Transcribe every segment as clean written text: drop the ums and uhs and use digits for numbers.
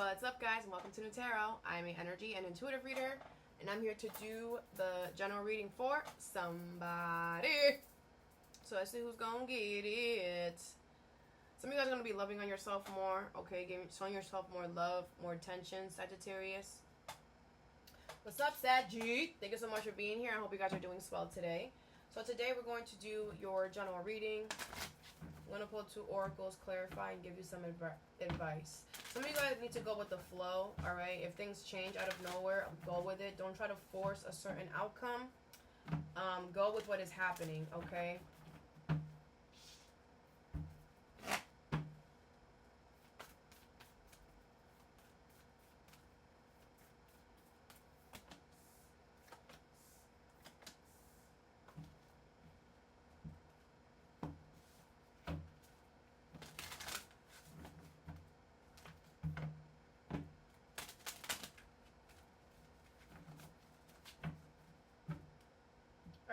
What's up, guys, and welcome to Nutarot. I'm an energy and intuitive reader, and I'm here to do the general reading for somebody. So let's see who's gonna get it. Some of you guys are gonna be loving on yourself more, okay? Showing yourself more love, more attention, Sagittarius. What's up, Saggy? Thank you so much for being here. I hope you guys are doing swell today. So today we're going to do your general reading. I'm going to pull 2 oracles, clarify, and give you some advice. Some of you guys need to go with the flow, alright? If things change out of nowhere, go with it. Don't try to force a certain outcome. Go with what is happening, okay?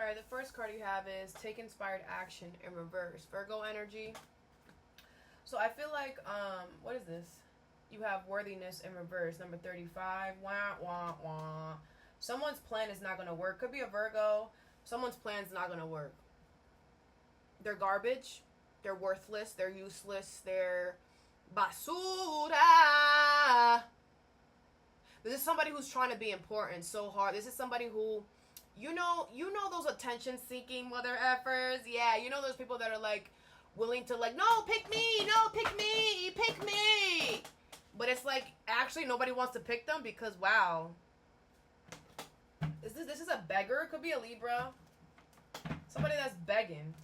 Alright, the first card you have is Take Inspired Action in Reverse. Virgo energy. So I feel like, what is this? You have Worthiness in Reverse, number 35. Wah, wah, wah. Someone's plan is not going to work. Could be a Virgo. Someone's plan is not going to work. They're garbage. They're worthless. They're useless. They're basura. This is somebody who's trying to be important so hard. This is somebody who... You know those attention-seeking mother effers? Yeah, you know those people that are, like, willing to, like, no, pick me, no, pick me, pick me. But it's like, actually, nobody wants to pick them because, wow. This is a beggar. It could be a Libra. Somebody that's begging.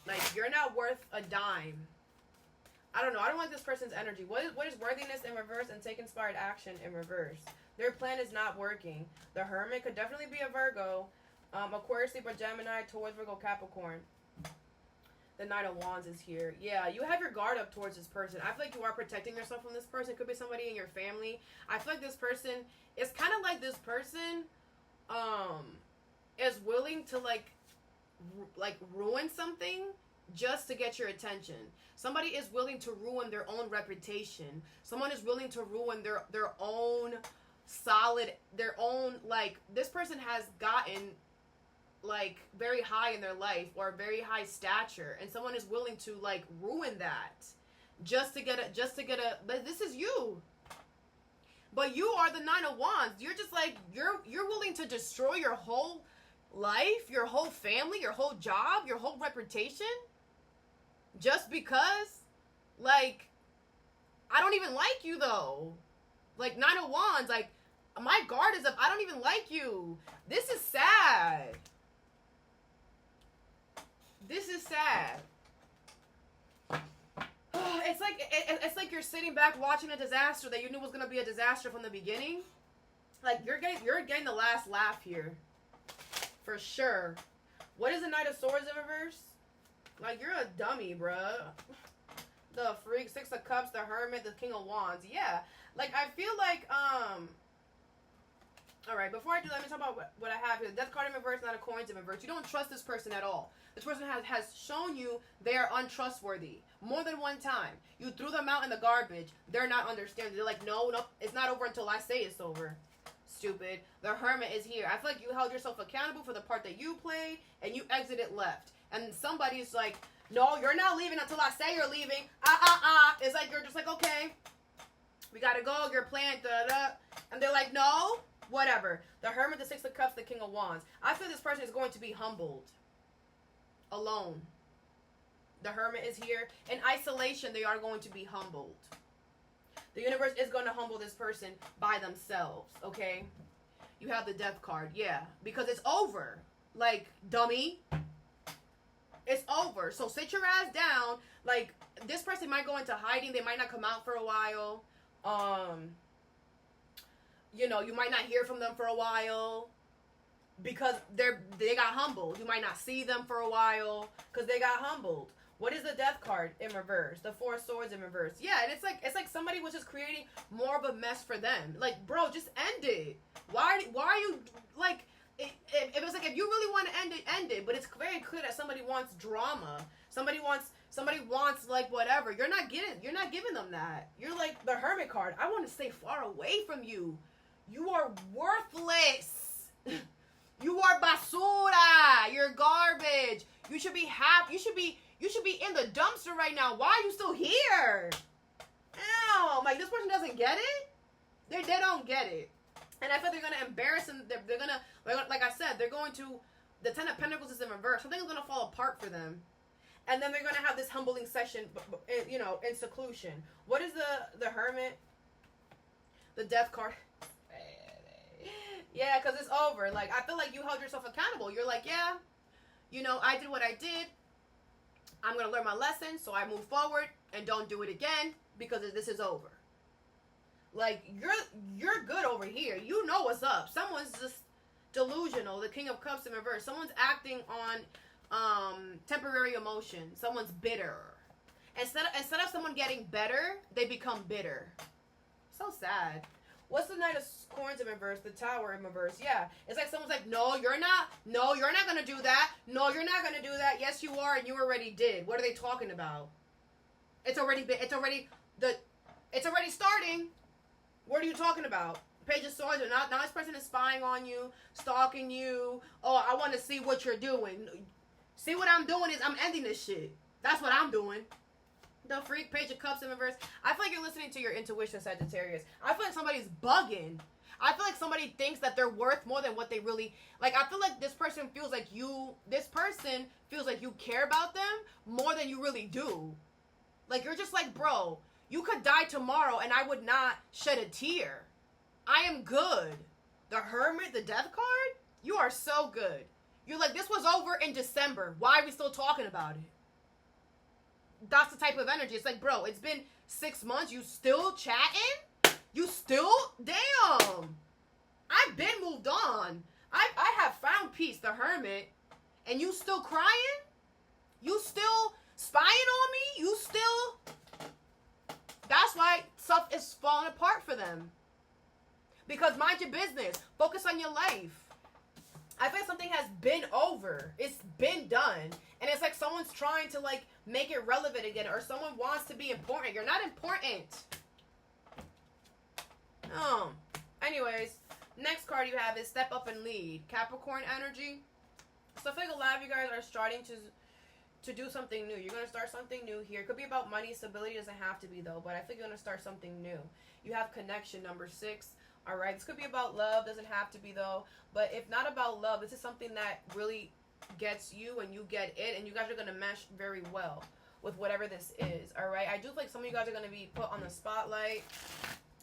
Like, you're not worth a dime. I don't know. I don't like this person's energy. What is Worthiness in Reverse and Take Inspired Action in Reverse? Their plan is not working. The Hermit could definitely be a Virgo. Aquarius, Libra, Gemini, Taurus, Virgo, Capricorn. The Knight of Wands is here. Yeah, you have your guard up towards this person. I feel like you are protecting yourself from this person. It could be somebody in your family. I feel like this person, it's kind of like this person is willing to like ruin something just to get your attention. Somebody is willing to ruin their own reputation. Someone is willing to ruin their own like, this person has gotten like very high in their life or very high stature, and someone is willing to like ruin that just to get a this is you. But you are the Nine of Wands. You're just like, you're willing to destroy your whole life, your whole family, your whole job, your whole reputation. Just because, like, I don't even like you, though. Like, Nine of Wands, like, my guard is up. I don't even like you. This is sad. This is sad. It's like you're sitting back watching a disaster that you knew was going to be a disaster from the beginning. Like, you're getting the last laugh here. For sure. What is the Knight of Swords in Reverse? Like, you're a dummy, bruh. The Freak, 6 of Cups, the Hermit, the King of Wands. Yeah. Like, I feel like, alright, before I do that, let me talk about what I have here. The Death card in reverse, not a coins in reverse. You don't trust this person at all. This person has shown you they are untrustworthy. More than one time. You threw them out in the garbage. They're not understanding. They're like, no, it's not over until I say it's over. Stupid. The Hermit is here. I feel like you held yourself accountable for the part that you played, and you exited left. And somebody's like, no, you're not leaving until I say you're leaving. It's like, you're just like, okay, we gotta go, you're playing, da-da. And they're like, no, whatever. The Hermit, the 6 of Cups, the King of Wands. I feel this person is going to be humbled. Alone. The Hermit is here. In isolation, they are going to be humbled. The universe is going to humble this person by themselves, okay? You have the Death card, yeah. Because it's over. Like, dummy. It's over. So sit your ass down. Like, this person might go into hiding. They might not come out for a while. You know, you might not hear from them for a while because they got humbled. You might not see them for a while because they got humbled. What is the Death card in reverse? The 4 of Swords in reverse. Yeah, and it's like somebody was just creating more of a mess for them. Like, bro, just end it. Why are you, like... It was like, if you really want to end it, but it's very clear that somebody wants drama. Somebody wants Somebody wants like whatever. You're not giving them that. You're like the Hermit card. I want to stay far away from you. You are worthless. You are basura. You're garbage. You should be happy. You should be in the dumpster right now. Why are you still here? Ow, like this person doesn't get it. They don't get it. And I feel they're gonna embarrass them. They're gonna, like I said, they're going to. The Ten of Pentacles is in reverse. Something is gonna fall apart for them, and then they're gonna have this humbling session, you know, in seclusion. What is the Hermit? The Death card. Yeah, because it's over. Like, I feel like you held yourself accountable. You're like, yeah, you know, I did what I did. I'm going to learn my lesson, so I move forward and don't do it again because this is over. Like, you're good over here. You know what's up. Someone's just delusional. The King of Cups in reverse. Someone's acting on temporary emotion. Someone's bitter. Instead of someone getting better, they become bitter. So sad. What's the Knight of Coins in reverse? The Tower in reverse. Yeah. It's like someone's like, no, you're not. No, you're not going to do that. No, you're not going to do that. Yes, you are, and you already did. What are they talking about? It's already starting. What are you talking about? Page of Swords. Now this person is spying on you, stalking you. Oh, I want to see what you're doing. See what I'm doing is I'm ending this shit. That's what I'm doing. The Freak, Page of Cups in reverse. I feel like you're listening to your intuition, Sagittarius. I feel like somebody's bugging. I feel like somebody thinks that they're worth more than what they really... Like, I feel like this person feels like you... This person feels like you care about them more than you really do. Like, you're just like, bro, you could die tomorrow and I would not shed a tear. I am good. The Hermit, the Death card? You are so good. You're like, this was over in December. Why are we still talking about it? That's the type of energy. It's like, bro, it's been 6 months. You still chatting? You still? Damn. I've been moved on. I have found peace, the Hermit. And you still crying? You still spying on me? You still... That's why stuff is falling apart for them. Because mind your business. Focus on your life. I feel like something has been over. It's been done. And it's like someone's trying to like make it relevant again. Or someone wants to be important. You're not important. Anyways, next card you have is Step Up and Lead. Capricorn energy. So I feel like a lot of you guys are starting to do something new. You're going to start something new here. It could be about money. Stability doesn't have to be though. But I think you're going to start something new. You have connection, number 6. All right, this could be about love. Doesn't have to be though. But if not about love, this is something that really gets you and you get it, and you guys are gonna mesh very well with whatever this is. All right, I do feel like some of you guys are gonna be put on the spotlight.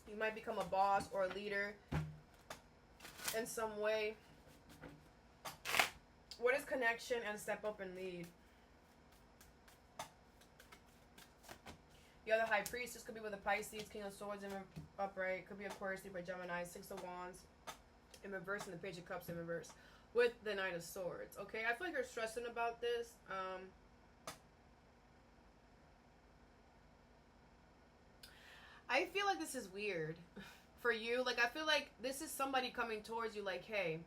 You might become a boss or a leader in some way. What is connection and step up and lead? The other High Priestess could be with a Pisces, King of Swords in upright. Could be Aquarius, Libra, Gemini, 6 of Wands in reverse, and the Page of Cups in reverse with the Knight of Swords. Okay, I feel like you're stressing about this. I feel like this is weird for you. Like, I feel like this is somebody coming towards you like, hey,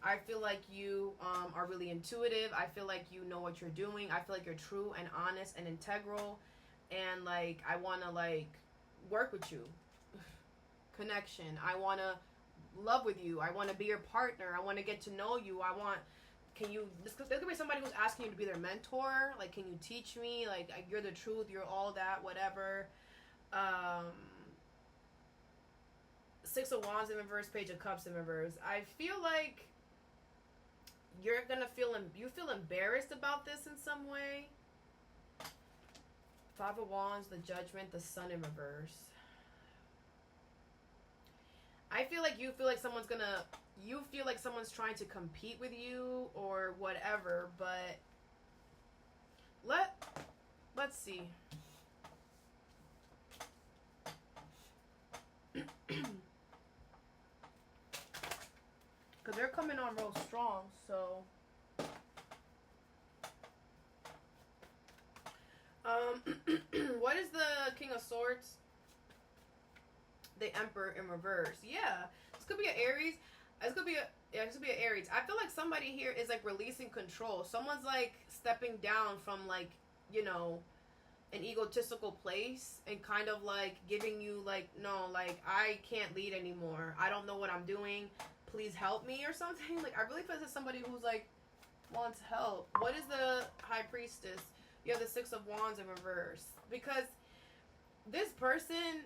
I feel like you are really intuitive. I feel like you know what you're doing. I feel like you're true and honest and integral. And, like, I want to, like, work with you. Connection. I want to love with you. I want to be your partner. I want to get to know you. This could be somebody who's asking you to be their mentor. Like, can you teach me? Like, you're the truth. You're all that, whatever. 6 of Wands in reverse, Page of Cups in reverse. I feel like you feel embarrassed about this in some way. 5 of Wands, the Judgment, the Sun in reverse. I feel like you feel like someone's trying to compete with you or whatever, but let's see. Because they're coming on real strong, so what is the King of Swords? The Emperor in reverse. Yeah, this could be an Aries. This could be an Aries. I feel like somebody here is like releasing control. Someone's like stepping down from like you know, an egotistical place and kind of like giving you like, no, like I can't lead anymore. I don't know what I'm doing. Please help me or something. Like I really feel this is somebody who's like wants help. What is the High Priestess? You have the Six of Wands in reverse. Because this person,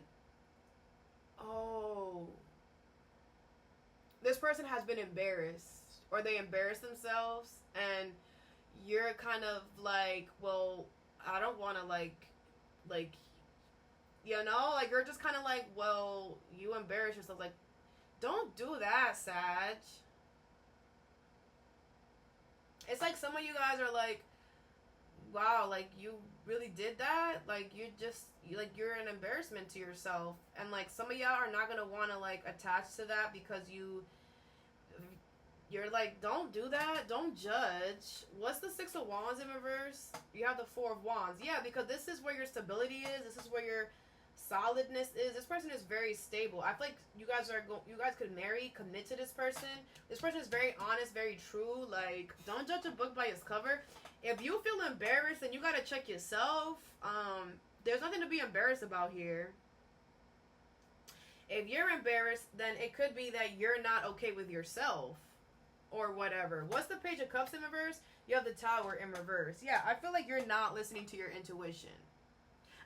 this person has been embarrassed, or they embarrassed themselves, and you're kind of like, well, I don't want to like, you know, like you're just kind of like, well, you embarrass yourself. Like, don't do that, Sag. It's like some of you guys are like, wow, like you really did that? Like you're an embarrassment to yourself. And like some of y'all are not going to want to like attach to that because you're like, don't do that. Don't judge. What's the Six of Wands in reverse? You have the Four of Wands. Yeah, because this is where your stability is. This is where your solidness is. This person is very stable. I feel like you guys could marry, commit to this person. This person is very honest, very true. Like, don't judge a book by its cover. If you feel embarrassed, then you gotta check yourself. There's nothing to be embarrassed about here. If you're embarrassed, then it could be that you're not okay with yourself or whatever. What's the Page of Cups in reverse? You have the Tower in reverse. Yeah, I feel like you're not listening to your intuition.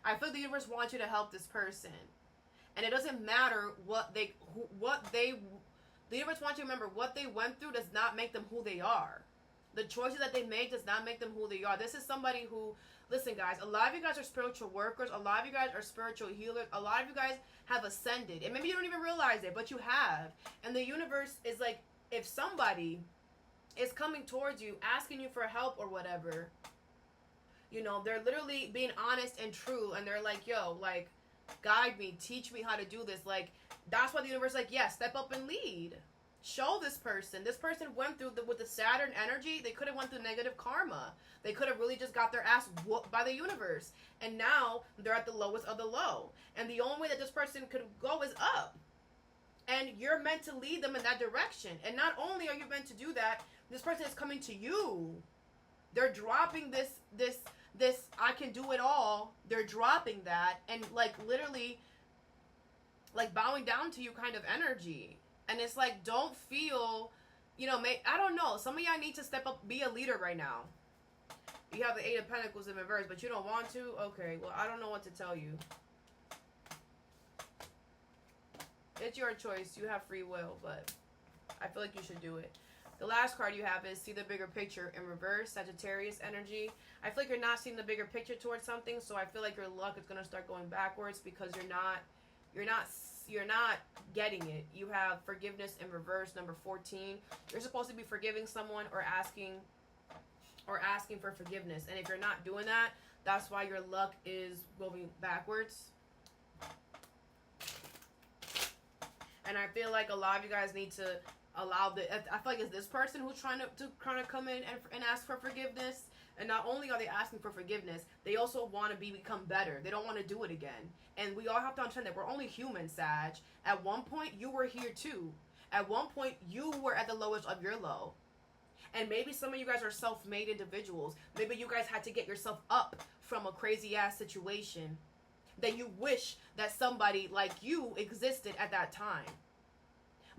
I feel the universe wants you to help this person. And it doesn't matter the universe wants you to remember what they went through does not make them who they are. The choices that they make does not make them who they are. This is somebody who, listen guys, a lot of you guys are spiritual workers. A lot of you guys are spiritual healers. A lot of you guys have ascended. And maybe you don't even realize it, but you have. And the universe is like, if somebody is coming towards you, asking you for help or whatever, you know, they're literally being honest and true. And they're like, yo, like, guide me, teach me how to do this. Like, that's why the universe is like, yeah, step up and lead. Show this person. This person went through with the Saturn energy. They could have went through negative karma. They could have really just got their ass whooped by the universe. And now they're at the lowest of the low. And the only way that this person could go is up. And you're meant to lead them in that direction. And not only are you meant to do that, this person is coming to you. They're dropping this I can do it all. They're dropping that and like literally like bowing down to you kind of energy. And it's like, don't feel, you know, I don't know. Some of y'all need to step up, be a leader right now. You have the Eight of Pentacles in reverse, but you don't want to? Okay, well, I don't know what to tell you. It's your choice. You have free will, but I feel like you should do it. The last card you have is See the Bigger Picture in reverse, Sagittarius energy. I feel like you're not seeing the bigger picture towards something, so I feel like your luck is going to start going backwards because you're not getting it. You have Forgiveness in reverse, number 14. You're supposed to be forgiving someone or asking for forgiveness. And if you're not doing that, that's why your luck is going backwards. And I feel like a lot of you guys need to allow I feel like it's this person who's trying to come in and ask for forgiveness. And not only are they asking for forgiveness, they also want to become better. They don't want to do it again. And we all have to understand that we're only human, Sag. At one point, you were here too. At one point, you were at the lowest of your low. And maybe some of you guys are self-made individuals. Maybe you guys had to get yourself up from a crazy-ass situation that you wish that somebody like you existed at that time.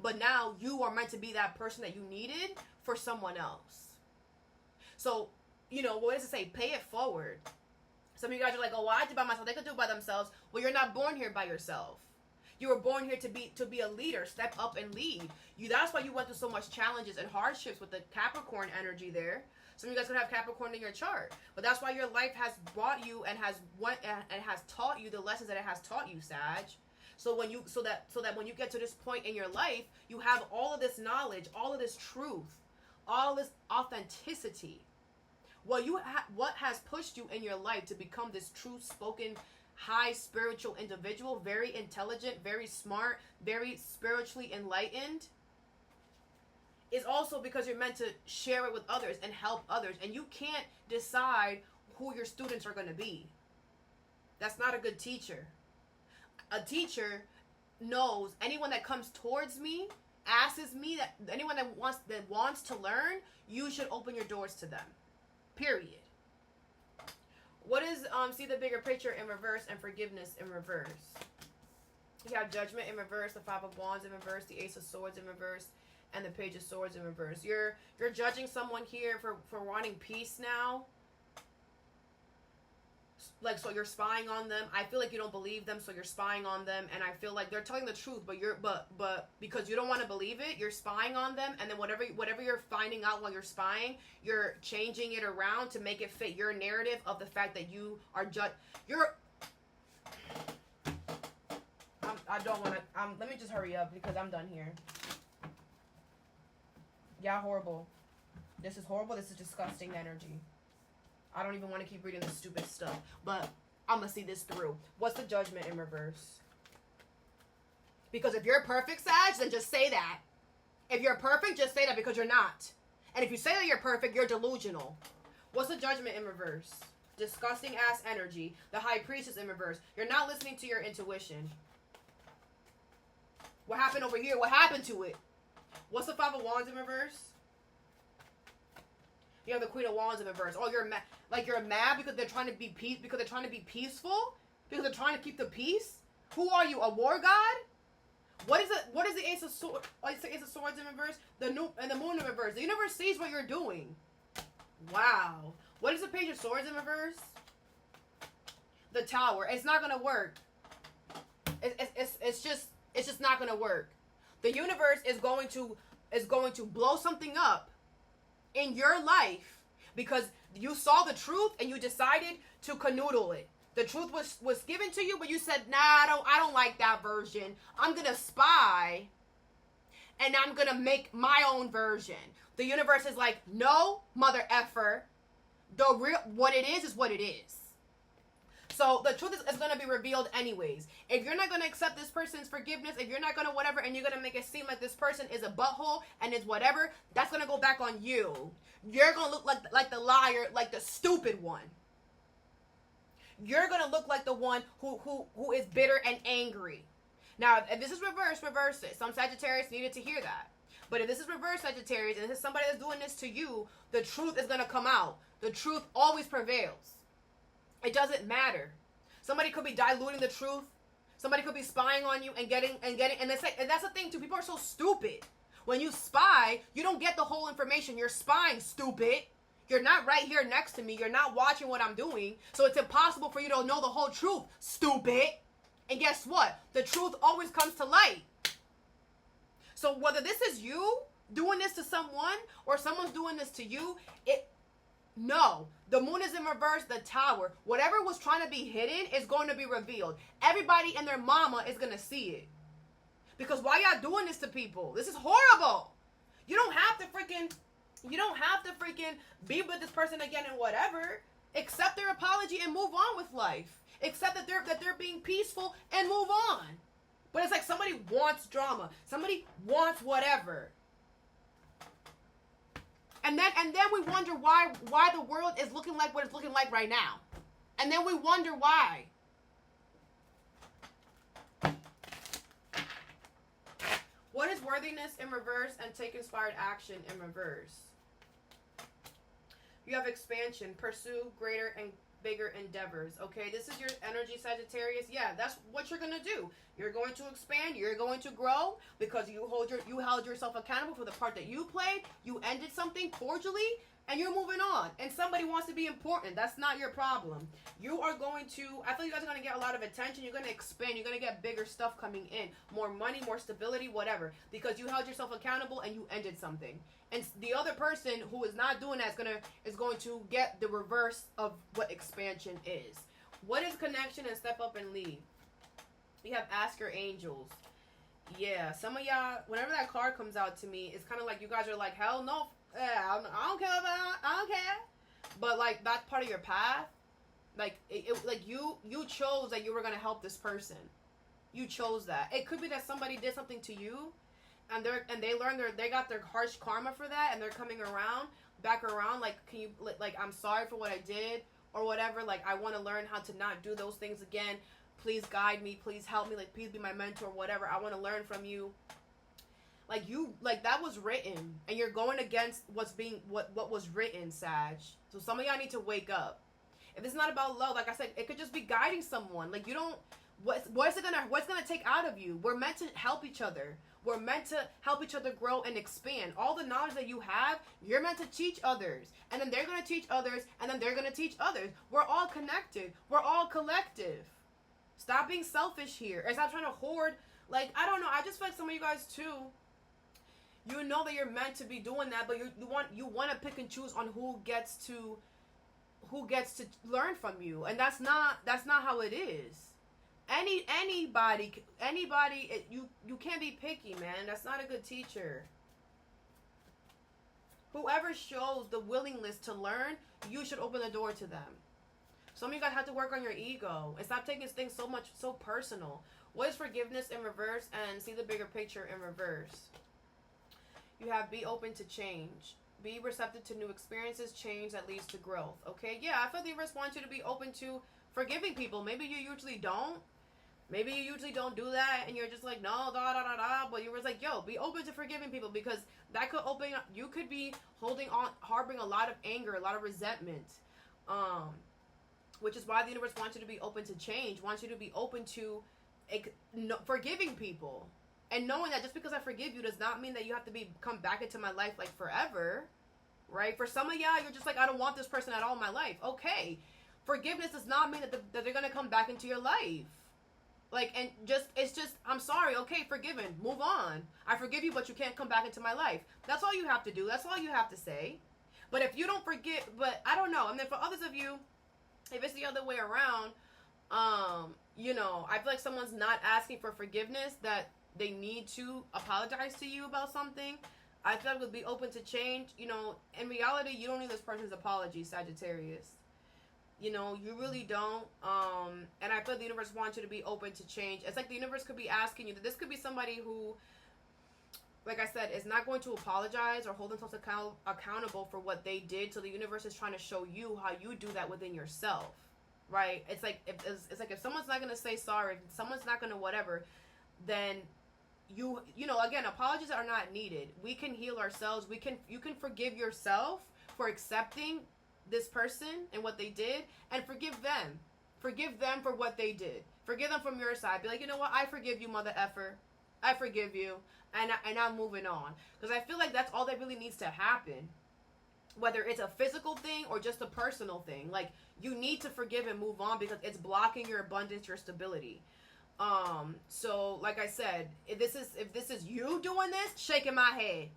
But now you are meant to be that person that you needed for someone else. So, you know, what does it say? Pay it forward. Some of you guys are like, oh, well, I did by myself. They could do it by themselves. Well, you're not born here by yourself. You were born here to be a leader. Step up and lead. That's why you went through so much challenges and hardships with the Capricorn energy there. Some of you guys could have Capricorn in your chart. But that's why your life has brought you and has taught you the lessons that it has taught you, Sag. So that when you get to this point in your life, you have all of this knowledge, all of this truth, all this authenticity. Well, what has pushed you in your life to become this true-spoken, high spiritual individual, very intelligent, very smart, very spiritually enlightened, is also because you're meant to share it with others and help others. And you can't decide who your students are going to be. That's not a good teacher. A teacher knows anyone that comes towards me, asks me, that anyone that wants to learn, you should open your doors to them. Period. What is, see the bigger picture in reverse and forgiveness in reverse? You have Judgment in reverse, the Five of Wands in reverse, the Ace of Swords in reverse, and the Page of Swords in reverse. You're judging someone here for wanting peace now. Like, so you're spying on them. I feel like you don't believe them, so you're spying on them. And I feel like they're telling the truth, but because you don't want to believe it, you're spying on them. And then whatever you're finding out while you're spying, you're changing it around to make it fit your narrative of the fact that you are I don't want to. Let me just hurry up because I'm done here. Yeah, horrible. This is horrible. This is disgusting energy. I don't even want to keep reading this stupid stuff, but I'm going to see this through. What's the Judgment in reverse? Because if you're perfect, Sag, then just say that. If you're perfect, just say that, because you're not. And if you say that you're perfect, you're delusional. What's the Judgment in reverse? Disgusting ass energy. The High Priestess in reverse. You're not listening to your intuition. What happened over here? What happened to it? What's the Five of Wands in reverse? You have the Queen of Wands in reverse. Oh, you're mad. Like, you're mad because they're trying to be peaceful? Because they're trying to keep the peace? Who are you, a war god? What is the Ace of Swords? The Ace of Swords in reverse. And the Moon in reverse. The universe sees what you're doing. Wow. What is the Page of Swords in reverse? The Tower. It's not gonna work. It's just not gonna work. The universe is going to blow something up in your life because you saw the truth and you decided to canoodle it. The truth was given to you, but you said, nah, I don't like that version. I'm gonna spy and I'm gonna make my own version. The universe is like, no, mother effer. What it is what it is. So the truth is going to be revealed anyways. If you're not going to accept this person's forgiveness, if you're not going to whatever, and you're going to make it seem like this person is a butthole and is whatever, that's going to go back on you. You're going to look like the liar, like the stupid one. You're going to look like the one who is bitter and angry. Now, if this is reverse it. Some Sagittarius needed to hear that. But if this is reverse Sagittarius and this is somebody that's doing this to you, the truth is going to come out. The truth always prevails. It doesn't matter. Somebody could be diluting the truth. Somebody could be spying on you and getting, and it's like, and that's the thing too. People are so stupid. When you spy, you don't get the whole information. You're spying, stupid. You're not right here next to me. You're not watching what I'm doing. So it's impossible for you to know the whole truth, stupid. And guess what? The truth always comes to light. So whether this is you doing this to someone or someone's doing this to you, no. The Moon is in reverse, the Tower. Whatever was trying to be hidden is going to be revealed. Everybody and their mama is going to see it. Because why y'all doing this to people? This is horrible. You don't have to freaking be with this person again and whatever. Accept their apology and move on with life. Accept that they're being peaceful and move on. But it's like somebody wants drama. Somebody wants whatever. And then we wonder why the world is looking like what it's looking like right now. And then we wonder why. What is worthiness in reverse and take inspired action in reverse? You have expansion, pursue greater and bigger endeavors. Okay, this is your energy, Sagittarius. Yeah, that's what you're going to do. You're going to expand. You're going to grow because you held yourself accountable for the part that you played. You ended something cordially and you're moving on. And somebody wants to be important. That's not your problem. You are going to, I feel you guys are going to get a lot of attention. You're going to expand. You're going to get bigger stuff coming in. More money, more stability, whatever. Because you held yourself accountable and you ended something. And the other person who is not doing that is going to get the reverse of what expansion is. What is connection and step up and lead? You have ask your angels. Yeah, some of y'all, whenever that card comes out to me, it's kind of like you guys are like, hell no, I don't care about, I don't care. But like that's part of your path. Like like you chose that you were gonna help this person. You chose that. It could be that somebody did something to you, and they got their harsh karma for that, and they're coming back around. Like, can you like I'm sorry for what I did or whatever. Like I want to learn how to not do those things again. Please guide me. Please help me. Like please be my mentor. Whatever. I want to learn from you. Like that was written, and you're going against what was written, Sag. So some of y'all need to wake up. If it's not about love, like I said, it could just be guiding someone. Like, you don't, what's it gonna take out of you? We're meant to help each other. We're meant to help each other grow and expand. All the knowledge that you have, you're meant to teach others. And then they're going to teach others, and then they're going to teach others. We're all connected. We're all collective. Stop being selfish here. And stop trying to hoard. Like, I don't know. I just feel like some of you guys, too, you know that you're meant to be doing that, but you want to pick and choose on who gets to learn from you. And that's not how it is. Anybody, you can't be picky, man. That's not a good teacher. Whoever shows the willingness to learn, you should open the door to them. Some of you guys have to work on your ego and stop taking things so personal. What is forgiveness in reverse? And see the bigger picture in reverse. You have be open to change. Be receptive to new experiences, change that leads to growth. Okay, yeah, I feel the universe wants you to be open to forgiving people. Maybe you usually don't. Maybe you usually don't do that, and you're just like, no, but you were like, yo, be open to forgiving people, because that could open up, you could be harboring a lot of anger, a lot of resentment, which is why the universe wants you to be open to change, wants you to be open to forgiving people, and knowing that just because I forgive you does not mean that you have to come back into my life, like, forever, right? For some of y'all, you're just like, I don't want this person at all in my life. Okay, forgiveness does not mean that they're going to come back into your life. Like, and it's just, I'm sorry, okay, forgiven, move on. I forgive you, but you can't come back into my life. That's all you have to do. That's all you have to say. But if you don't forget, but I don't know. And then for others of you, if it's the other way around, you know, I feel like someone's not asking for forgiveness, that they need to apologize to you about something. I feel like would be open to change. You know, in reality, you don't need this person's apology, Sagittarius. You know, you really don't. And I feel the universe wants you to be open to change. It's like the universe could be asking you that this could be somebody who, like I said, is not going to apologize or hold themselves accountable for what they did. So the universe is trying to show you how you do that within yourself, right? It's like if someone's not going to say sorry, if someone's not going to whatever, then you know, again, apologies are not needed. We can heal ourselves. You can forgive yourself for accepting this person and what they did, and forgive them. Forgive them for what they did. Forgive them from your side. Be like, you know what? I forgive you, mother effer. I forgive you, and I'm moving on. Because I feel like that's all that really needs to happen. Whether it's a physical thing or just a personal thing. Like, you need to forgive and move on, because it's blocking your abundance, your stability. So, like I said, if this is you doing this, shaking my head.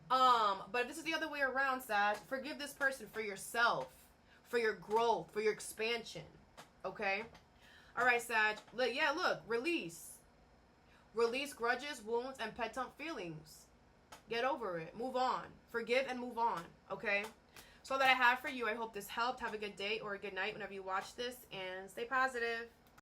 But if this is the other way around, Sag, forgive this person for yourself, for your growth, for your expansion. Okay? Alright, Sag. Look, release. Release grudges, wounds, and pent-up feelings. Get over it. Move on. Forgive and move on. Okay? So that I have for you. I hope this helped. Have a good day or a good night whenever you watch this, and stay positive.